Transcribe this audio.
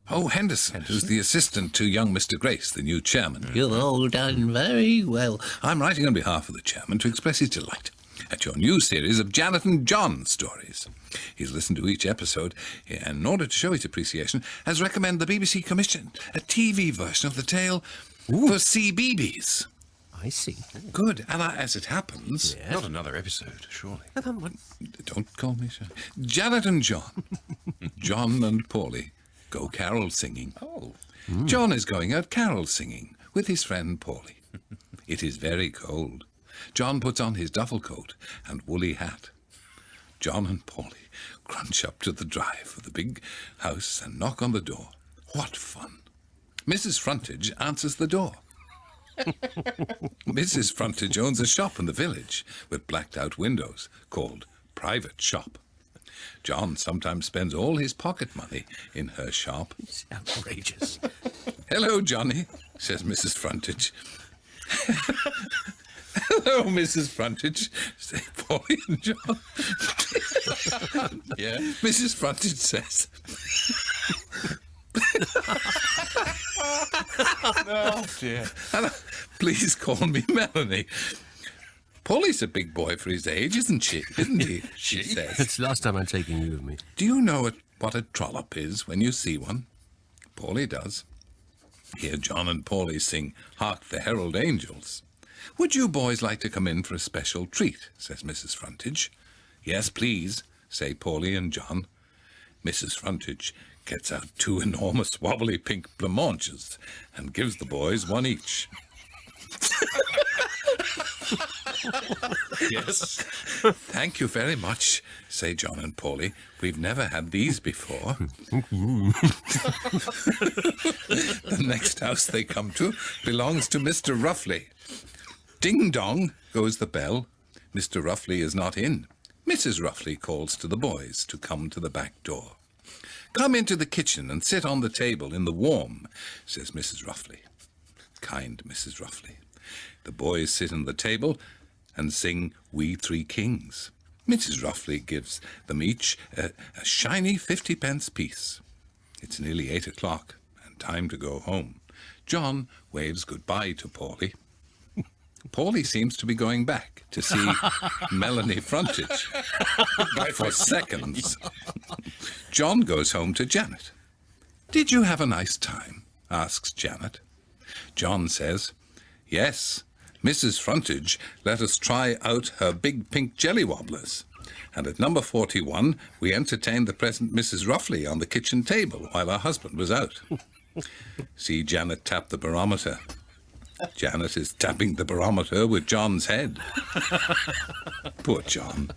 Oh, Henderson, who's the assistant to young Mr. Grace, the new chairman. You've all done very well. I'm writing on behalf of the chairman to express his delight at your new series of Janet and John stories. He's listened to each episode and, in order to show his appreciation, has recommended the BBC commission a TV version of the tale for CBeebies. I see. Good, and as it happens... Yes. Not another episode, surely. Don't call me sir. Janet and John. John and Paulie go carol singing. Oh. John is going out carol singing with his friend Paulie. It is very cold. John puts on his duffel coat and woolly hat. John and Paulie crunch up to the drive of the big house and knock on the door. What fun! Mrs. Frontage answers the door. Mrs. Frontage owns a shop in the village with blacked-out windows called Private Shop. John sometimes spends all his pocket money in her shop. It's outrageous. Hello, Johnny, says Mrs. Frontage. Hello, Mrs. Frontage, say Paulie and John. Yeah. Mrs. Frontage says... Oh, dear. Please call me Melanie. Paulie's a big boy for his age, isn't he? She says. It's the last time I'm taking you with me. Do you know what a trollop is when you see one? Paulie does. Hear John and Paulie sing Hark the Herald Angels. Would you boys like to come in for a special treat, says Mrs. Frontage. Yes, please, say Paulie and John. Mrs. Frontage gets out 2 enormous wobbly pink blancmanges and gives the boys one each. Yes. Thank you very much, say John and Paulie. We've never had these before. The next house they come to belongs to Mr. Ruffley. Ding dong goes the bell. Mr. Ruffley is not in. Mrs. Ruffley calls to the boys to come to the back door. Come into the kitchen and sit on the table in the warm, says Mrs. Ruffley. Kind Mrs. Ruffley. The boys sit on the table and sing We Three Kings. Mrs. Ruffley gives them each a shiny 50-pence piece. It's nearly 8 o'clock and time to go home. John waves goodbye to Paulie. Paulie seems to be going back to see Melanie Frontage for seconds. John goes home to Janet. Did you have a nice time? Asks Janet. John says, yes, Mrs. Frontage let us try out her big pink jelly wobblers. And at number 41, we entertained the present Mrs. Ruffley on the kitchen table while her husband was out. See Janet tap the barometer. Janet is tapping the barometer with John's head. Poor John.